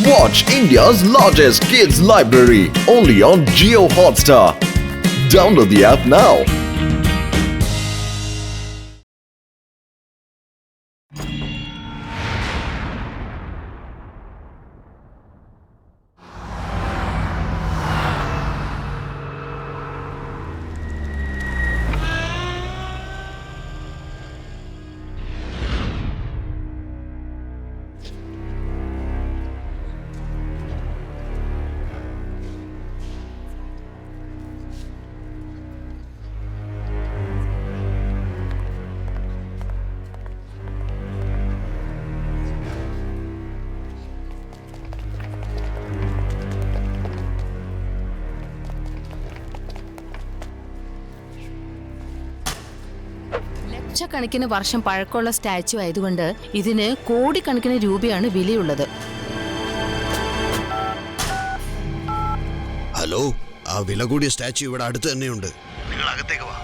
Watch India's largest kids library only on Jio Hotstar. Download the app now. ലക്ഷക്കണക്കിന് വർഷം പഴക്കമുള്ള statue ആയതുകൊണ്ട് ഇതിന് കോടിക്കണക്കിന് രൂപയാണ് വിലയുള്ളത്. ഹലോ, ആ വില കൂടിയ സ്റ്റാച്ചു ഇവിടെ അടുത്ത് തന്നെയുണ്ട്. നിങ്ങൾ അകത്തേക്ക് വാ.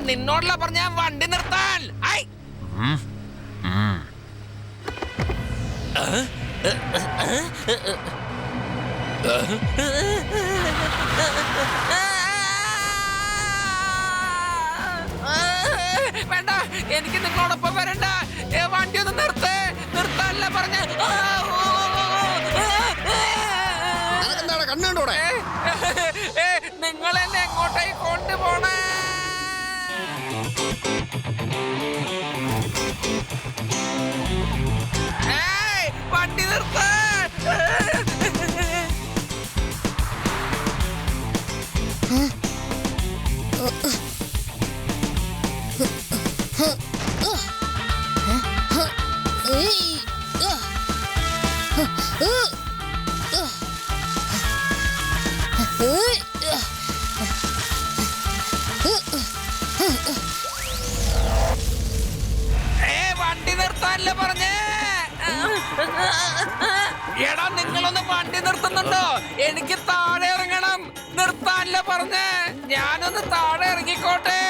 നിന്നോടല്ല പറഞ്ഞ വണ്ടി നിർത്താൻ. വേണ്ട, എനിക്ക് നിങ്ങളോടൊപ്പം വരണ്ട. വണ്ടി ഒന്ന് നിർത്താനല്ല പറഞ്ഞ. നിങ്ങൾ എന്നെ എങ്ങോട്ടേക്ക് കൊണ്ടുപോണേ? വണ്ടി നിർത്ത. വണ്ടി നിർത്താനല്ലേ പറഞ്ഞേ? എടാ, നിങ്ങളൊന്ന് വണ്ടി നിർത്തുന്നുണ്ടോ? എനിക്ക് താഴെ ഇറങ്ങണം. നിർത്താനല്ലേ പറഞ്ഞേ? ഞാനൊന്ന് താഴെ ഇറങ്ങിക്കോട്ടെ.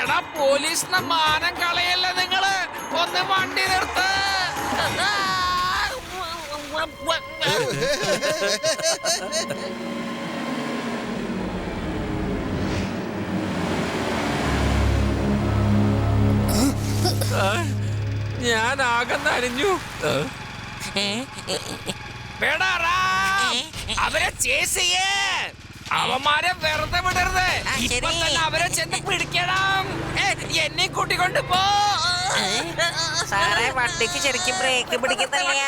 എടാ, പോലീസിന്റെ മാനം കളയല്ലേ നിങ്ങള്. ഒന്ന് വണ്ടി നിർത്ത. ഞാൻ ആകെ നനഞ്ഞു. അവരെ ചേസ് ചെയ്യേ. അവന്മാരെ വെറുതെ വിടരുത്. ഇപ്പൊ തന്നെ അവരെ ചെന്ന് പിടിക്കണം. എന്നെ കൂട്ടിക്കൊണ്ട് പോ. സാറേ, വണ്ടിക്ക് ശരിക്കും ബ്രേക്ക് പിടിക്കുന്നില്ല.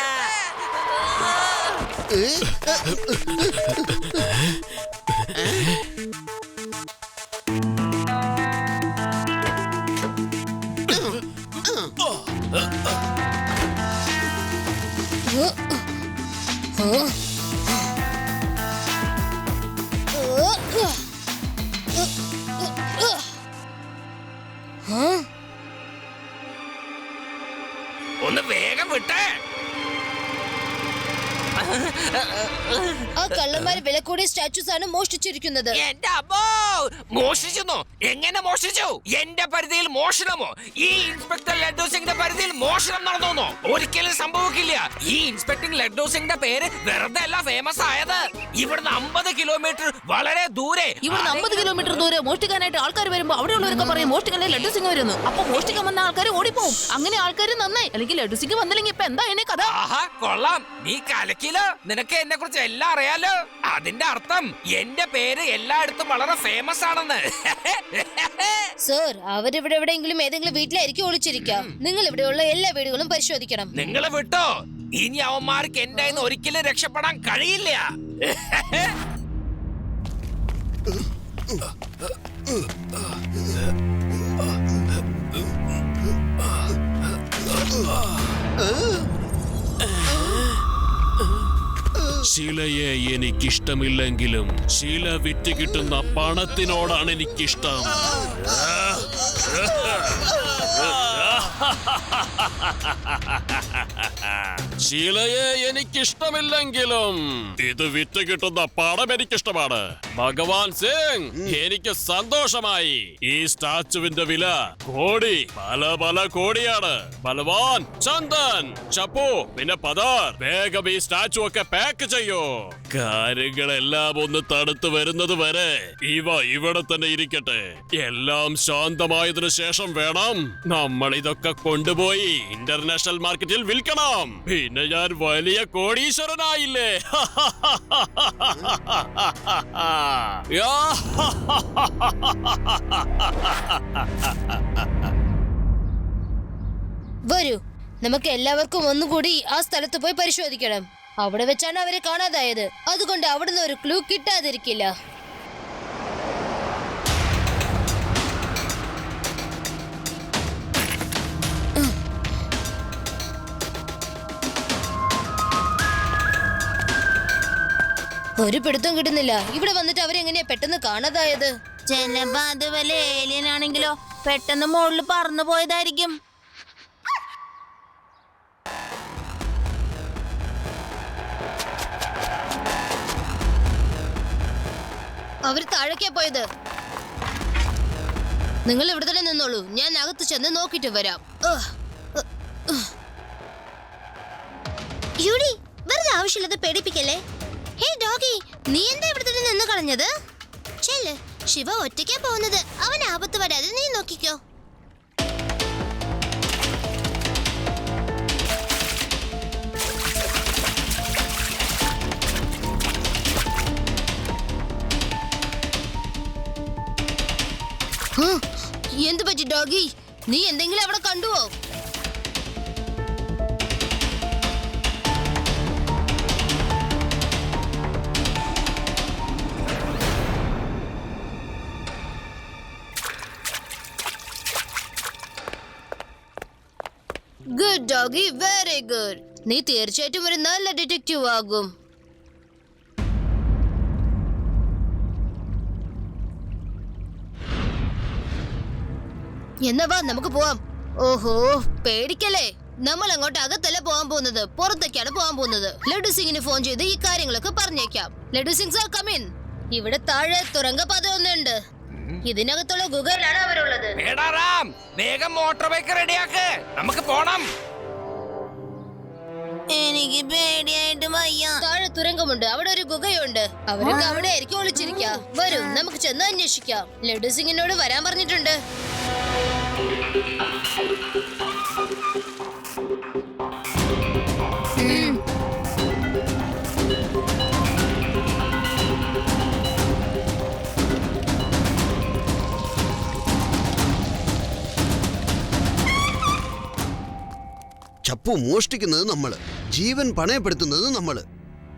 ഒന്ന് വേഗം വിട്ടേ. ആ കള്ളന്മാര് വില കൂടിയ സ്റ്റാച്യൂസ് ആണ് മോഷ്ടിച്ചിരിക്കുന്നത്. എന്റെ അമ്മോ, മോഷിച്ചെന്നോ? എങ്ങനെ മോഷിച്ചു? എന്റെ പരിധിയിൽ മോഷണമോ? ഈ ഇൻസ്പെക്ടർ ലഡ്ഡു സിംഗിന്റെ പരിധിയിൽ മോഷണം നടന്നോന്നോ? ഒരിക്കലും സംഭവിക്കില്ല. ഈ ഇൻസ്പെക്ടർ ലഡ്ഡു സിംഗിന്റെ പേര് വെറുതെ അല്ല ഫേമസ് ആയത്. ഇവിടുന്ന് 50 കിലോമീറ്റർ വളരെ ദൂരെ, ഇവിടുന്ന് 50 കിലോമീറ്റർ ദൂരെ മോഷ്ടിക്കാനായിട്ട് ആൾക്കാർ വരുമ്പോ അവിടെയുള്ളവരൊക്കെ പറയും മോഷ്ടിക്കാനെ ലഡ്ഡു സിംഗ് വരുന്നു. അപ്പൊ മോഷ്ടിക്കാൻ വന്ന ആൾക്കാർ ഓടിപ്പോവും. അങ്ങനെ ആൾക്കാർ നന്നായി. അല്ലെങ്കിൽ ലഡ്ഡു സിംഗ് വന്നില്ലെങ്കിൽ ഇപ്പൊ എന്താ എന്നെ കഥ? ആഹാ കൊള്ളാം, നീ കലക്കിലോ. നിനക്ക് എന്നെ കുറിച്ച് എല്ലാം അറിയാലോ. അതിന്റെ അർത്ഥം എന്റെ പേര് എല്ലായിടത്തും വളരെ ഫേമസ് ആണെന്ന്. സർ, അവരിവിടെ എവിടെയെങ്കിലും ഏതെങ്കിലും വീട്ടിലായിരിക്കും ഒളിച്ചിരിക്കുക. നിങ്ങൾ ഇവിടെയുള്ള എല്ലാ വീടുകളും പരിശോധിക്കണം. നിങ്ങൾ വിട്ടോ, ഇനി അവന്മാർക്ക് എന്റെ കയ്യിൽ നിന്ന് ഒരിക്കലും രക്ഷപ്പെടാൻ കഴിയില്ല. ശീലയെ എനിക്കിഷ്ടമില്ലെങ്കിലും ശീല വിറ്റ് കിട്ടുന്ന പണത്തിനോടാണ് എനിക്കിഷ്ടം. ശീലയെ എനിക്കിഷ്ടമില്ലെങ്കിലും ഇത് വിറ്റ് കിട്ടുന്ന പണം എനിക്കിഷ്ടമാണ്. ഭഗവാൻ സിംഗ്, എനിക്ക് സന്തോഷമായി. ഈ സ്റ്റാച്ചുവിന്റെ വില കോടി, പല കോടിയാണ്. ബലവാൻ, ചന്ദൻ, ചപ്പു, പിന്നെ പദർ, വേഗം ഈ സ്റ്റാച്ചു ഒക്കെ പാക്ക് ചെയ്യൂ. കാര്യങ്ങളെല്ലാം ഒന്ന് തണുത്ത് വരുന്നത് വരെ ഇവ ഇവിടെ തന്നെ ഇരിക്കട്ടെ. എല്ലാം ശാന്തമായതിനു ശേഷം വേണം നമ്മൾ ഇതൊക്കെ കൊണ്ടുപോയി ഇന്റർനാഷണൽ മാർക്കറ്റിൽ വിൽക്കണം. പിന്നെ ഞാൻ വലിയ കോടീശ്വരനായില്ലേ? വരൂ, നമുക്ക് എല്ലാവർക്കും ഒന്നുകൂടി ആ സ്ഥലത്ത് പോയി പരിശോധിക്കണം. അവിടെ വെച്ചാണ് അവരെ കാണാതായത്. അതുകൊണ്ട് അവിടുന്ന് ഒരു ക്ലൂ കിട്ടാതിരിക്കില്ല. ഒരു പിടുത്തം കിട്ടുന്നില്ല. ഇവിടെ വന്നിട്ട് അവരെങ്ങനെയാ പെട്ടെന്ന് കാണാതായത്? ചിലപ്പോ അത് വല്ല ഏലിയൻ ആണെങ്കിലോ പെട്ടെന്ന് മുകളിൽ പറന്നു പോയതായിരിക്കും. അവര് താഴേക്കാ പോയത്. നിങ്ങൾ ഇവിടെ തന്നെ നിന്നോളൂ, ഞാൻ അകത്ത് ചെന്ന് നോക്കിട്ട് വരാം. യൂടി, വെറുതെ ആവശ്യമില്ലാതെ പേടിപ്പിക്കല്ലേ. ഹേ ഡോഗി, നീ എന്താ ഇവിടെ തന്നെ നിന്ന് കളഞ്ഞത്? ചെല്ല്, ശിവ ഒറ്റയ്ക്കാ പോകുന്നത്. അവൻ ആപത്ത് വരാതെ നീ നോക്കിക്കോ. എന്ത് പറ്റി ഡോഗി? നീ എന്തെങ്കിലും അവിടെ കണ്ടുവോ? Good doggy, very good. നീ തീർച്ചയായിട്ടും ഒരു നല്ല ഡിറ്റക്റ്റീവ് ആകും. എന്നാ വാ, നമുക്ക് പോവാം. ഓഹോ, പേടിക്കല്ലേ. നമ്മൾ അങ്ങോട്ട് അകത്തല്ല പോകാൻ പോകുന്നത്, പുറത്തേക്കാണ് പോകാൻ പോകുന്നത്. ലഡ്ഡു സിംഗിന് ഫോൺ ചെയ്ത് ഈ കാര്യങ്ങളൊക്കെ പറഞ്ഞേക്കാം. Laddu Singh sir, come in. ഇവിടെ താഴെ തുരങ്കപാത ഒന്നുണ്ട്. ഇതിനകത്തുള്ള ഗുഹയിലാണ് അവരുള്ളത്. വേഗം മോട്ടോർ ബൈക്ക് റെഡിയാക്ക്, നമുക്ക് പോണം. എനിക്ക് പേടിയായിട്ട് വയ്യ. താഴെ തുരങ്കമുണ്ട്, അവിടെ ഒരു ഗുഹയുണ്ട്. അവരൊക്കെ അവിടെ ആയിരിക്കും ഒളിച്ചിരിക്കാം. വരൂ, നമുക്ക് ചെന്ന് അന്വേഷിക്കാം. ലഡ്ഡു സിംഗിനോട് വരാൻ പറഞ്ഞിട്ടുണ്ട്. ചപ്പു മോഷ്ടിക്കുന്നത് നമ്മള്, ജീവൻ പണയപ്പെടുത്തുന്നത് നമ്മള്.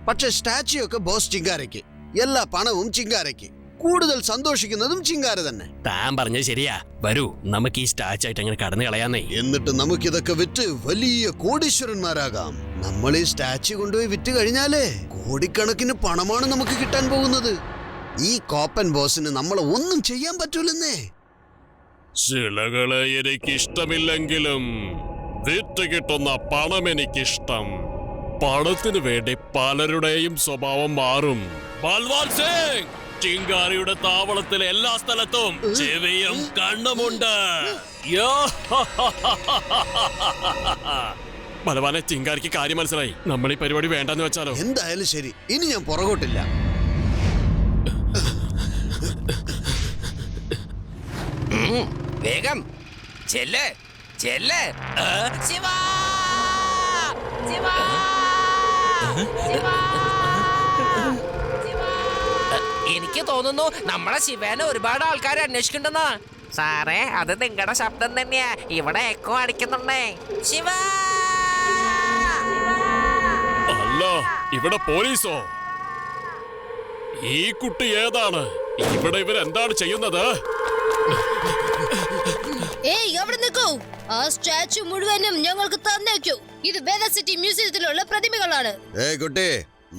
പക്ഷെ സ്റ്റാച്യു ഒക്കെ ബോസ് ചിങ്കാരയ്ക്ക്, എല്ലാ പണവും ചിങ്കാരയ്ക്ക്. കൂടുതൽ സന്തോഷിക്കുന്നതും ചിങ്കാര തന്നെ. താൻ പറഞ്ഞത് ശരിയാ. വരൂ, നമുക്ക് ഈ സ്റ്റാച്ചു ആയിട്ട് അങ്ങനെ കടന്നു കളയാന്നേ. എന്നിട്ട് നമുക്കിതൊക്കെ വിറ്റ് വലിയ കോടീശ്വരന്മാരാകാം. നമ്മൾ ഈ സ്റ്റാച്യു കൊണ്ടുപോയി വിറ്റ് കഴിഞ്ഞാലേ കോടിക്കണക്കിന് പണമാണ് നമുക്ക് കിട്ടാൻ പോകുന്നത്. ഈ കോപ്പൻ ബോസിന് നമ്മളെ ഒന്നും ചെയ്യാൻ പറ്റൂലെന്നേ. ശിലകളെ എനിക്കിഷ്ടമില്ലെങ്കിലും വിറ്റ് കിട്ടുന്ന പണം എനിക്കിഷ്ടം. പണത്തിനു വേണ്ടി പലരുടെയും സ്വഭാവം മാറും. ബൽവാൻ സിംഗ്, ചിങ്കാരിയുടെ താവളത്തിലെ എല്ലാ സ്ഥലത്തും ചെവിയും കണ്ണുമുണ്ട്. ബലവാനെ, ചിങ്കാരിക്ക് കാര്യം മനസ്സിലായി. നമ്മൾ ഈ പരിപാടി വേണ്ടെന്ന് വെച്ചാലോ? എന്തായാലും ശരി, ഇനി ഞാൻ പുറകോട്ടില്ല. വേഗം ചെല്ല് ചെല്ല്. ശിവ! ശിവ! ശിവ! എനിക്ക് തോന്നുന്നു നമ്മളെ ശിവേനെ ഒരുപാട് ആൾക്കാർ അന്വേഷിക്കണ്ടെന്നാ. സാറേ, അത് നിങ്ങളുടെ ശബ്ദം തന്നെയാ. ഇവിടെ എക്കോ അടിക്കുന്നുണ്ടേ. ശിവ! അല്ല, ഇവിടെ പോലീസോ? ഈ കുട്ടി ഏതാണ്? ഇവിടെ ഇവരെന്താണ് ചെയ്യുന്നത്? ഏയ്, അവിടെ നിൽക്കൂ. ആ സ്റ്റാച്ചു മുഴുവനും ഞങ്ങൾക്ക് തന്നേക്കൂ. ഇത് വേദ സിറ്റി മ്യൂസിയത്തിലുള്ള പ്രതിമകളാണ്. ഏയ് കുട്ടി,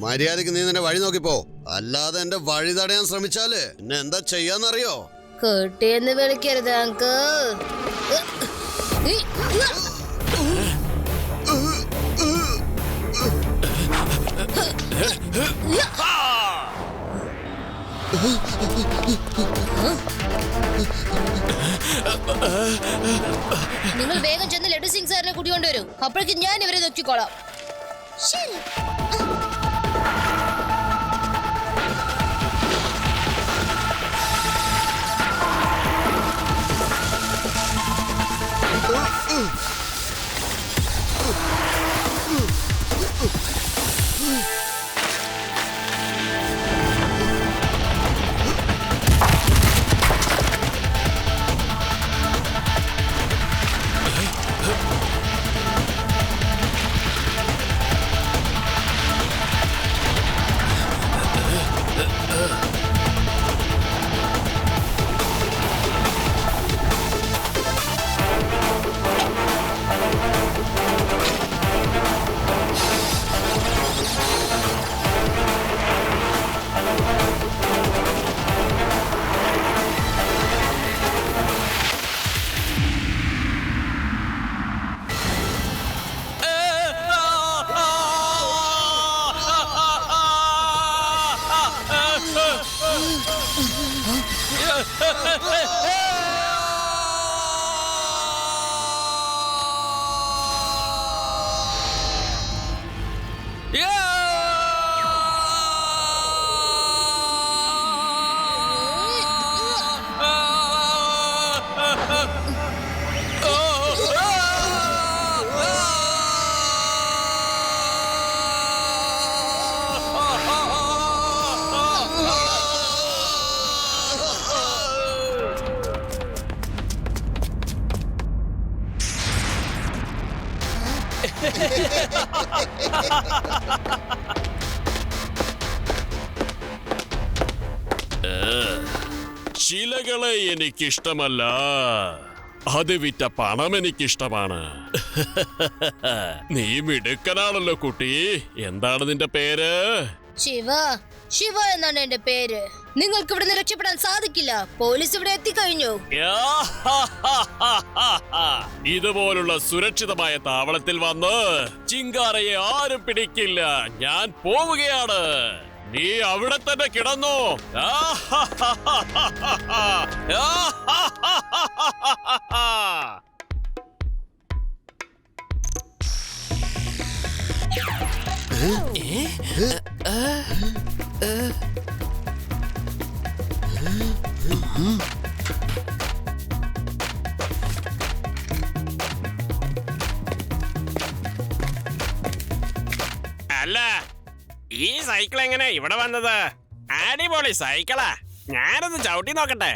മര്യാദക്ക് നീ നിന്റെ വഴി നോക്കിപ്പോ. അല്ലാതെ എന്റെ വഴി തടയാൻ ശ്രമിച്ചാല് എന്നെ എന്താ ചെയ്യാന്നറിയോ? കുട്ടിയെന്ന് വിളിക്കരുത് അങ്കിൾ. നിങ്ങൾ വേഗം ചെന്ന് ലഡു സിംഗ് സാറിനെ കൂട്ടിക്കൊണ്ടുവരൂ. അപ്പോഴേക്കും ഞാൻ ഇവരെ നോക്കിക്കോളാം. ശരി. ശിലകളെ എനിക്കിഷ്ടമല്ല, അത് വിറ്റ പണം എനിക്കിഷ്ടമാണ്. നീ മിടുക്കനാണല്ലോ കുട്ടി. എന്താണ് നിന്റെ പേര്? ശിവ. ശിവ എന്നാണ് എന്റെ പേര്. നിങ്ങൾക്ക് ഇവിടെ രക്ഷപ്പെടാൻ സാധിക്കില്ല. പോലീസ് ഇവിടെ എത്തിക്കഴിഞ്ഞു. ഇതുപോലുള്ള സുരക്ഷിതമായ താവളത്തിൽ വന്ന് ചിങ്കാരയെ ആരും പിടിക്കില്ല. ഞാൻ പോവുകയാണ്. നീ അവിടെ തന്നെ കിടന്നു. അല്ല, ഈ സൈക്കിൾ എങ്ങനെ ഇവിടെ വന്നത്? അടിപൊളി സൈക്കിളാ. ഞാനൊന്ന് ചവിട്ടി നോക്കട്ടെ.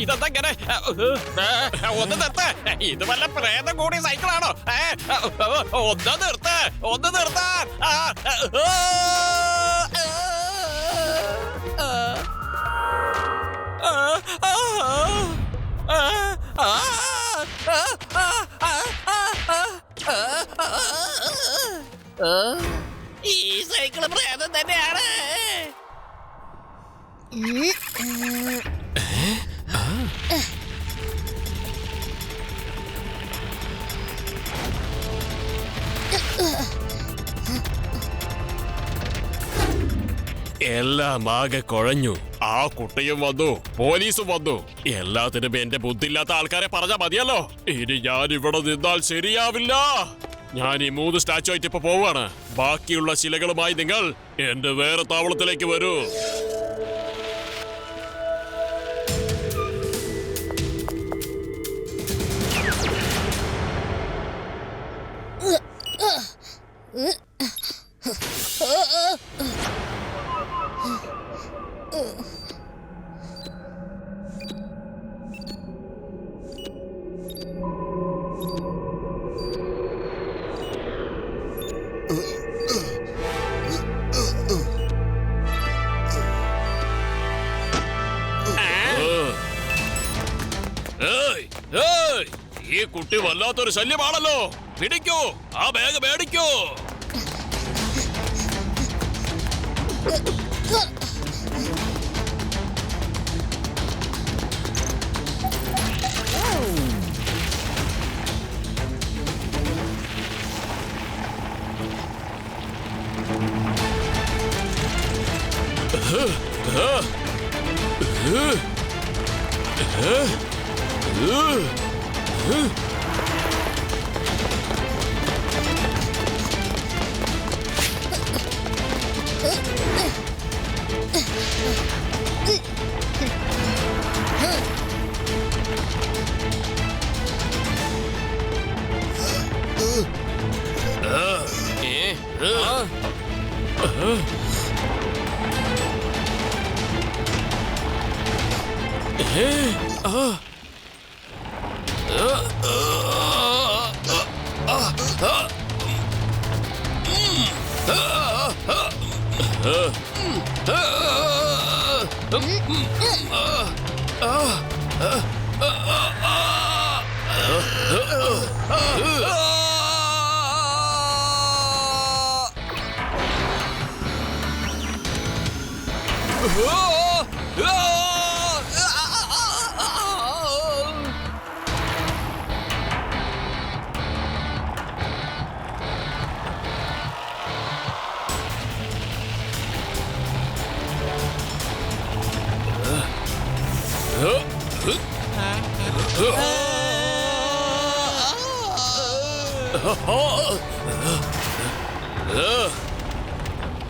ഇതെന്താ ഇങ്ങനെ? ഒന്ന് നിർത്ത്. ഇത് വല്ല പ്രേതം കൂടിയ സൈക്കിളാണോ? ഒന്ന് നിർത്ത്, ഒന്ന് നിർത്താൻ. ഈ സൈക്കിള് പ്രേതം തന്നെയാണ്. എല്ലാം ആകെ കുഴഞ്ഞു. ആ കുട്ടിയും വന്നു, പോലീസും വന്നു. എല്ലാത്തിനും എന്റെ ബുദ്ധിയില്ലാത്ത ആൾക്കാരെ പറഞ്ഞാ മതിയല്ലോ. ഇനി ഞാൻ ഇവിടെ നിന്നാൽ ശരിയാവില്ല. ഞാൻ ഈ 3 സ്റ്റാച്ചു ആയിട്ട് ഇപ്പൊ പോവാണ്. ബാക്കിയുള്ള ശിലകളുമായി നിങ്ങൾ എന്റെ വേറെ താവളത്തിലേക്ക് വരൂ. ഈ കുട്ടി വല്ലാത്തൊരു ശല്യമാണല്ലോ. പിടിക്കൂ, ആ ബാഗ് മേടിക്കൂ.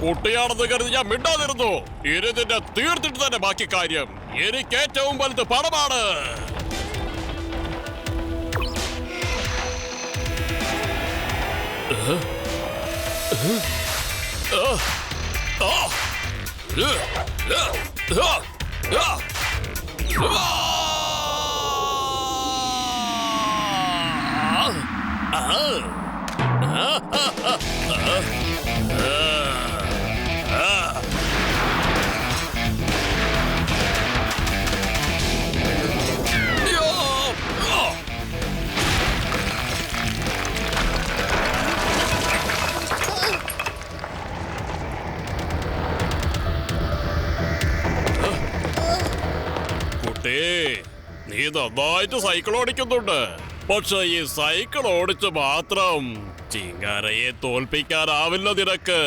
കുട്ടിയാണെന്ന് കരുതി ഞാൻ മിണ്ടാതിരുന്നു. ഇരുതിന്റെ തീർത്തിട്ട് തന്നെ ബാക്കി കാര്യം. എനിക്ക് ഏറ്റവും വലുത് പണമാണ്. നീ നന്നായിട്ട് സൈക്കിൾ ഓടിക്കുന്നുണ്ട്. പക്ഷെ ഈ സൈക്കിൾ ഓടിച്ച് മാത്രം ചിങ്കാരയെ തോൽപ്പിക്കാനാവില്ല നിനക്ക്.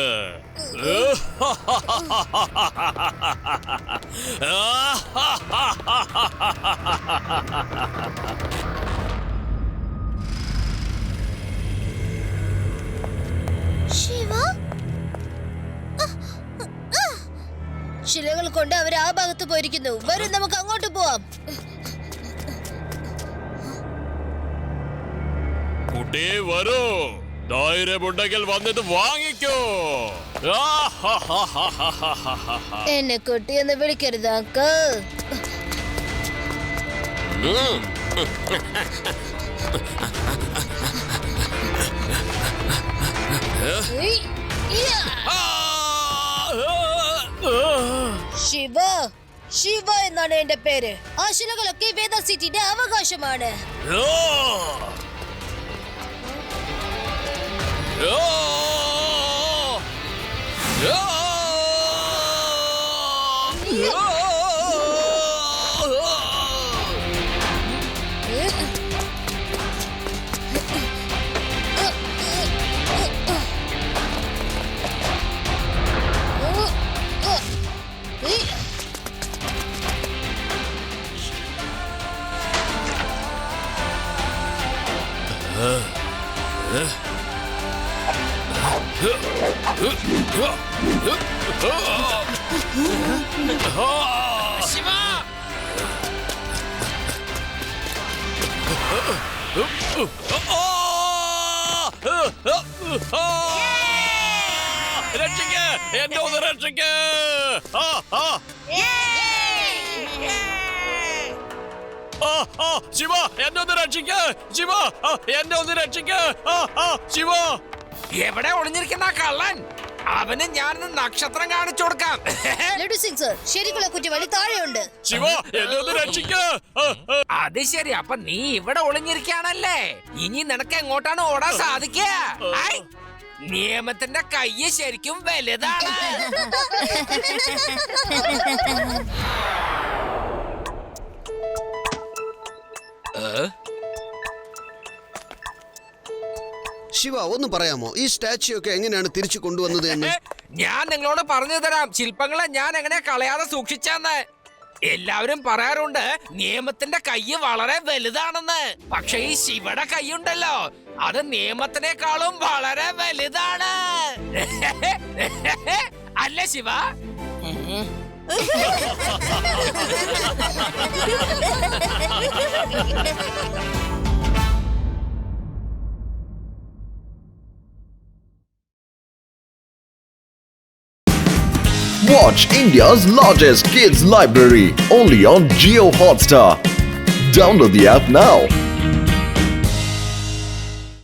ശിലകൾ കൊണ്ട് അവർ ആ ഭാഗത്ത് പോയിരിക്കുന്നു. വരും, നമുക്ക് അങ്ങോട്ട് പോവാം. കുട്ടി വരൂ, ധൈര്യമുണ്ടെങ്കിൽ വന്നിട്ട് വാങ്ങിക്കോ. എന്നെ കുട്ടിയെന്ന് വിളിക്കരുത് അങ്കിൾ. ശിവ, ശിവ എന്നാണ് എന്റെ പേര്. ആ ശിലകളൊക്കെ വേദ സിറ്റിയുടെ അവകാശമാണ്. ശിവ രക്ഷിക്ക്, എന്നെ ഒന്ന് രക്ഷിക്ക്. ശിവ, എന്നെ ഒന്ന് രക്ഷിക്ക്. ശിവ, എന്നെ ഒന്ന് രക്ഷിക്ക്. ശിവ, എവിടെ ഒളിഞ്ഞിരിക്കുന്ന ആ കള്ളൻ? അവന് ഞാൻ നക്ഷത്രം കാണിച്ചു കൊടുക്കാം. ലഡു സിംഗ് സർ, ശരിക്കുള്ള കുറ്റവാളി താഴെയുണ്ട്. ശിവ, എന്നെ ഒന്ന് രക്ഷിക്ക്. അത് ശരി, അപ്പൊ നീ ഇവിടെ ഒളിഞ്ഞിരിക്കാണല്ലേ? ഇനി നിനക്ക് എങ്ങോട്ടാണ് ഓടാൻ സാധിക്കുക? ഐ, നിയമത്തിന്റെ കയ്യ് ശരിക്കും വലുതാണ്. ശിവ, ഒന്ന് പറയാമോ ഈ സ്റ്റാച്യു ഒക്കെ എങ്ങനെയാണ് തിരിച്ചു കൊണ്ടുവന്നത് എന്ന്? ഞാൻ നിങ്ങളോട് പറഞ്ഞു തരാം. ശില്പങ്ങളെ ഞാൻ എങ്ങനെ കളയാതെ സൂക്ഷിച്ചെന്ന്. എല്ലാവരും പറയാറുണ്ട് നിയമത്തിന്റെ കയ്യ് വളരെ വലുതാണെന്ന്. പക്ഷെ ഈ ശിവയുടെ കൈയുണ്ടല്ലോ, അത് നിയമത്തിനേക്കാളും വളരെ വലുതാണ്. അല്ലേ Shiva? Watch India's largest kids library only on Geo Hotstar. Download the app now.